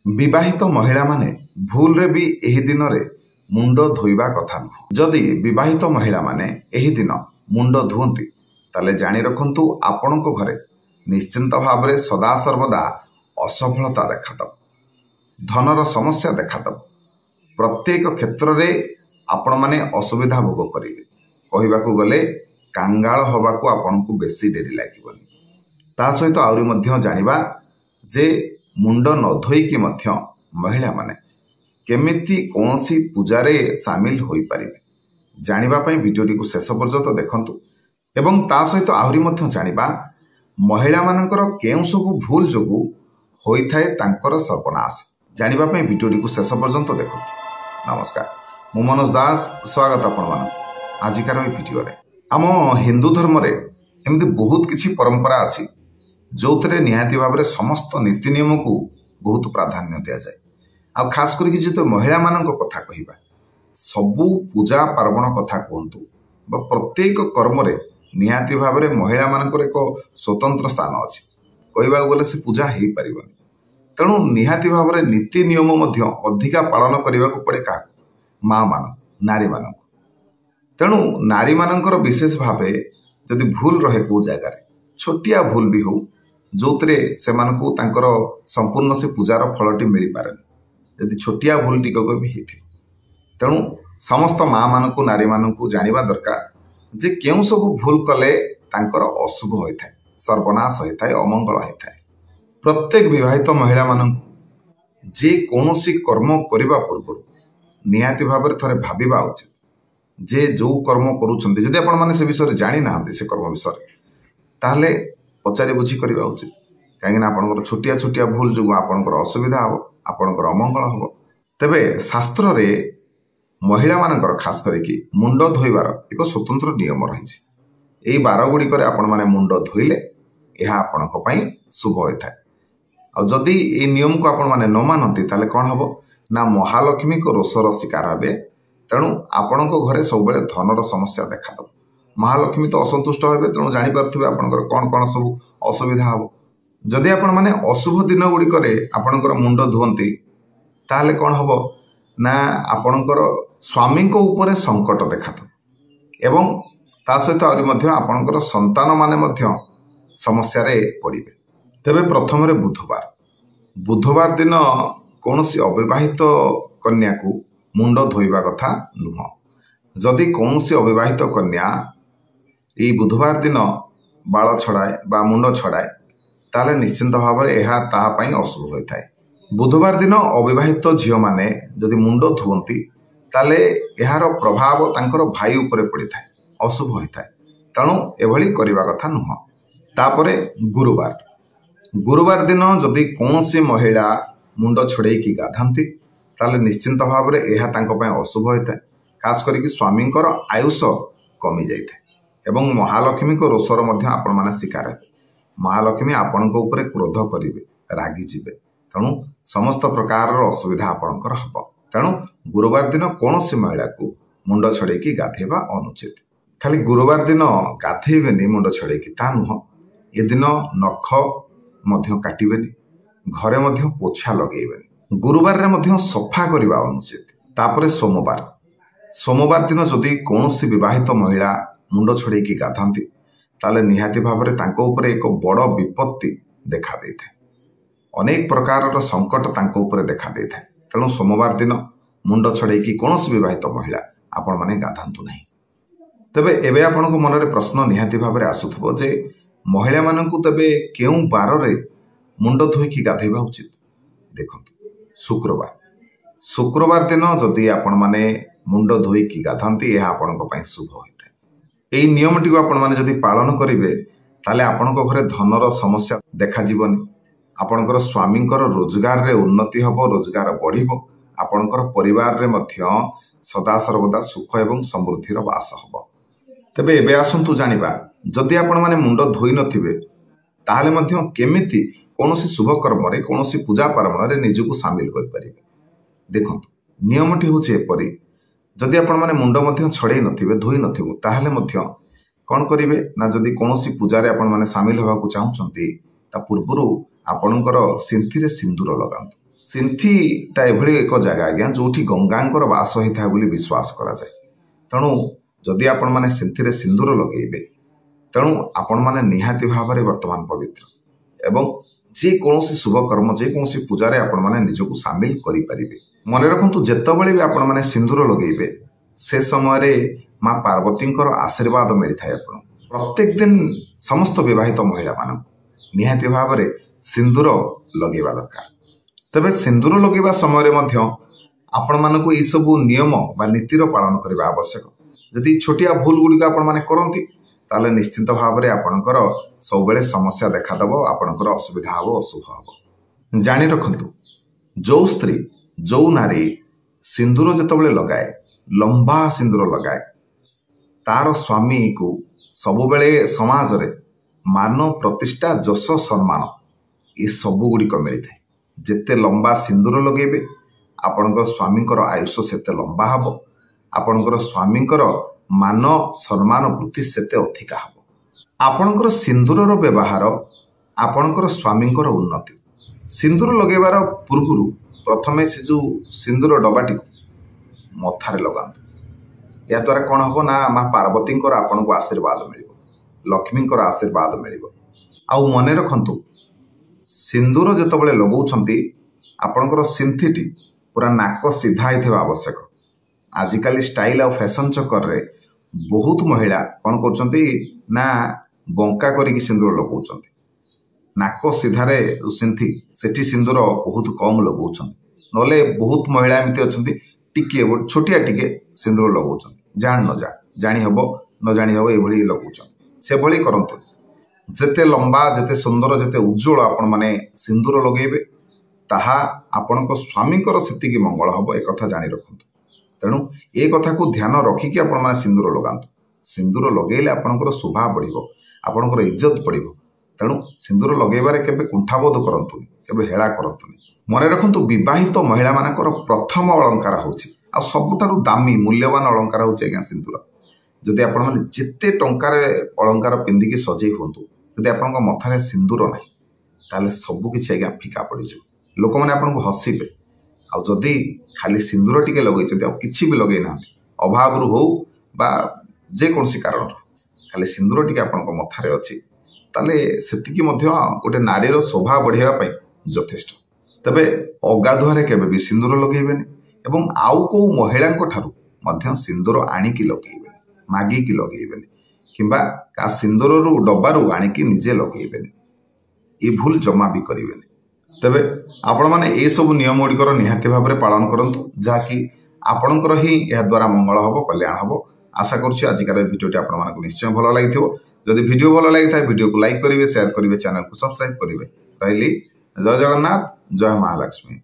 विवाहित महिला माने भूल रे भी एही दिन रे मुंड धोइबा कथा नुह। जदि विवाहित महिला माने एही दिन मुंड धुवंती ताले जानी रखंतु आपणको घरे निश्चिंत भाव में सदा सर्वदा असफलता देखादब, धनर समस्या देखादब। प्रत्येक क्षेत्र रे आपण माने असुविधा भोग करिवे। कहबाकू गले कांगाल हवाकू आपनकू बेसी डेरी लागिबनी। ता सहित आउरी मध्य जानिबा जे मुंड न धोईकी मध्य महिला माने केमिति कौनसी पूजारे सामिल होई परिबे जानिबा पई वीडियोटी को शेष पर्यंत देखंतु। एवं ता सहित आहुरी मध्य जानिबा महिला मानकर केउ सबु भूल जोगु होई थाए तांकर सर्वनाश जानिबा पई वीडियोटी को शेष पर्यंत देखंतु। नमस्कार, मु मनोज दास, स्वागत आपण मान आजिकार ए वीडियो रे। आम हिंदू धर्म रे एमती बहुत किछि परंपरा अछि जो थे निहाती भाव में समस्त नीति नियम को बहुत प्राधान्य दि जाए। आ खास करके जो महिला मान कथा कहवा सबू पूजा पार्वण कथा कहतु प्रत्येक कर्म रे निहाती भाव में महिला मानकर एक स्वतंत्र स्थान अच्छी कहवा गले से पूजा हो पारन। तेणु निहाती भाव में नीति नियम अधिका पालन करने को पड़े क्या माँ मान नारी मान। तेणु नारी मानकर विशेष भाव जदि भूल रहे को जगार छोटिया भूल भी हो जो से संपूर्ण से पूजार फलटी मिल पारे जदि छोटिया भूल टिकक भी होती। तेणु समस्त माँ मान नारी मान जाना दरकार जे केउ सब भूल कले तांकर अशुभ होता है, सर्वनाश होता है, अमंगल होता है। प्रत्येक विवाहित महिला मान जे कौनसी कर्म करने पूर्व निहाती भाव में थोड़े भाविबा उचित जे जो कर्म करुछंती जदि आपण माने से विषय जानी ना से कर्म विषय ताहले पचारि बुझी करबा उचित। कहीं आपंकर छोटिया छोटिया भूल जो आपंकर असुविधा हम, आपंकर अमंगल हम। तेबे शास्त्र रे महिला मानकर खास करके मुंड धोइबार एक स्वतंत्र नियम रही। यही बार गुड़िक आपण माने मुंड धोइले यह आपणक पई शुभ होता है। आ जदि ये नियम को आपण माने न मानती ताले कौन हम ना महालक्ष्मी को रोषर शिकार हे। तेणु आपण घरे सब धनर समस्या देखा। महालक्ष्मी तो असंतुष्ट हे। तेणु जानीपे आपंकर कौन कौन सब असुविधा हम। जदि आपण माने अशुभ दिन गुड़िक आपणकर मुंड धुवंती ताहले कौन हम ना आपणकर स्वामी ऊपर संकट देखा एवं ता सहित आहरी आपणकर संतान माने मध्य समस्या रे पड़िबे। तेबे प्रथम रे बुधवार दिन कौन सी अविवाहित कन्या को मुंड धोइबा कथा नुह। जदि कौन सी अविवाहित कन्या ये बुधवार दिन बाल छड़ाए बा मुंड छड़ाए ताले निश्चिंत भाव में यह ताहापाई अशुभ होता है। बुधवार दिन अविवाहित झील माने जदि मुंड धुवंती ताले यार प्रभाव तांकर भाई उपरे पड़ी थाए, अशुभ होता है। तेणु एभली करबा कथा नुह। तापरे गुरुवार दिन जदि कौन सी महिला मुंड छड़े की गाधांती ताले निश्चिंत भाव में यह अशुभ होता है। खास करके स्वामींकर आयुष कमी जाए एवं महालक्ष्मी को रोषर आपण माने शिकार हे। महालक्ष्मी आपण ऊपर क्रोध करेंगे, रागी जीवे। तेणु समस्त प्रकार असुविधा आपणकर हम। तेणु गुरुवार दिन कौन सी महिला को मुंड छड़े गाधेबा अनुचित। खाली गुरुवार दिन गाधेबेनी मुंड छड़े ता नुह। ये दिन नख मध्य काटिबेनी, घरे मध्य पोछा लगेबेनी। गुरुवार रे मध्य सफा करबा अनुचित। तापरे सोमवार दिन जदि कौन सी विवाहित महिला मुंड छड़े गाधांती ताले निहाती भाव में तांको ऊपर एक बड़ विपत्ति देखा दे था। अनेक प्रकार संकट तांको ऊपर देखा दे था। तेणु सोमवार दिन मुंड छड़े कौन सी विवाहित महिला आपण माने गाधांतु नहीं। तेबे एबे आपनको मन रे प्रश्न निहाती भाव में आसुथबो जे महिला मानकु तेबे केउ बार रे मुंड धोईकी गाधेबा उचित। देखंतु शुक्रवार दिन जदि आपण माने मुंड धोईकी गाधांती यह आपणक पई शुभ होता है। यही नियमटी को आपण माने जदि पालन करेंगे ताले आपणक घरे धनर समस्या देखा जीवनी। आपणकर स्वामींकर रोजगार रे उन्नति हबो, रोजगार बढ़िबो। आपणकर परिवार रे मध्य सदा सर्वदा सुख एवं समृद्धिर वास हबो। तेबे एबे आसंतु जानिबा जदि आपण माने मुंड धोई नथिबे ताहले मध्य केमिति कोनोसी शुभ कर्म रे कोनोसी पूजा पार्वण रे निजको शामिल कर परिबे। देखंतु नियमटी होचे एपरि जदि आपण माने मुंड मध्य छड़े नथिबे, धोई नथिबो ताहले मध्य कौन करिवे ना जदि कोनोसी पूजा रे आपण माने शामिल होबाकू चाहुचंती ता पूर्वरु आपणकर सिंथी रे सिंदूर लगांतु। सिंथीटा एभली एक जगह आज्ञा जो गंगांकर बास होता है विश्वास करा जाए। तेणु जदि आपण मैंने सिंथी सिंदूर लगेबे तेणु आपण मैंने निहाती भाव में वर्तमान पवित्र एवं जेकोसी शुभ कर्म जेकोसी पूजा आपण मैंने निजक सामिल करें। मन रखु जितेबाला भी आपण मैंने सिंदूर लगेबे से समय माँ पार्वती आशीर्वाद मिलता है। प्रत्येक दिन समस्त विवाहित महिला मान निहाती भाव में सिंदूर लगेवा दरकार। तबे सिंदूर लगेवा समय आपण मानक ये सब नियम बा नीतिर पालन करने आवश्यक। यदि छोटिया भूल गुड़िक आपण मैंने करती ताले निश्चित भाव में आपणकर सब बेले समस्या देखादेव, आपणकर असुविधा हम अशुभ हम। जानी रखु जो स्त्री जो नारी सिंदूर जितेबाला लगाए लंबा सिंदूर लगाए तार स्वामी को सबुबले समाज रे मान प्रतिष्ठा जश सम्मान ये सब गुड़िक मिलता है। जिते लंबा सिंदूर लगेबे आपणकर स्वामींकर आयुष सेते लंबा हम, आपणकर स्वामींकर मान सम्मान वृद्धि सेते अधिका हम। आपणकर सिंदूर व्यवहार आपणकर स्वामींकर उन्नति। सिंदूर लगेबार पूर्व प्रथमे से जो सिंदूर डबाटी मथारे लगाते या द्वारा कौन हम ना माँ पार्वती आपन को आशीर्वाद मिल, लक्ष्मी आशीर्वाद मिल। आउ मन रखु सिंदूर जितेबाला लगाउछंती आपणकर सिंथीटी पूरा नाक सीधा होइथिबा आवश्यक। आजिकल स्टाइल और फैशन चक्कर रे बहुत महिला कौन करछंती ना बंका करिकी सिंदूर लगाउछंती। नाक सीधारे सिंथी सेठी सिंदूर बहुत कम लगाउछंती। नले बहुत महिला एमती अछंती टिके छोटिया टिके सिंदूर लगाउछंती। जान न जानी हबो न जानी हबो एभली लगाउछंती। से भली करंतु। जेते लंबा जेते सुंदर जेते उज्जवल आपण माने सिंदूर लगेबे ताहा आपणक स्वामींकर सेतिकी मंगल हबो एक कथा जानी रखंतु। तेणु ए कथा को ध्यान रखिकी आपण माने सिंदूर लगांतु। सिंदूर लगेले आपणकर शोभा बढ़िबो, आपणकर इज्जत बढ़िबो। तेणु सिंदूर लगेबारे केबे कुंठाबोध करंतुनी, केबे हेला करंतुनी। मन रखंतु विवाहित महिला मानकर प्रथम अलंकार होछि आ सबुठारु दामी मूल्यवान अलंकार होछि आज्ञा सिंदूर। जदि आपण माने जेते टंकार अलंकार पिंधिकी सजई हुंतु जदि आपणक मथारे सिंदूर नाही ताले सबु किछि आज्ञा फिका पड़ी जिवो। लोक माने आपणको हसिबे। आ जदि खाली सिंदूर टिके लगैछथि आ किछि भी लगै नांती अभाव रु हो बा जे कोनसी कारण खाली सिंदूर टिके आपणको मथारे अछि ताले सेतिकी मध्य गोटे नारीर शोभा बढ़ाइबा पई यथेष्ट। तबे अगाधुआरे केबे भी सिंदूर लगेबेनी एवं आउ को महिलांको ठारू मध्य सिंदूर आनिकी लगेबेनी, मागिकी लगेबेनी किंबा का सिंदूर रु डब्बारू आनिकी निजे लगेबेनी। ये भूल जमा भी करेंगे। तेबे आपण माने ए सब नियम गुड़िकर निहाती भाव में पालन करंतु जहाँकि आपणकर ही यह द्वारा मंगल हम, कल्याण हम। आशा करुच्ची आजिकार भिडियोटी आपण मानक निश्चय भल लगी। जदि भिडियो भल लगी था भिडियो को लाइक करेंगे, शेयर करेंगे, चैनल को सब्सक्राइब करेंगे। रही जय जगन्नाथ, जय महालक्ष्मी।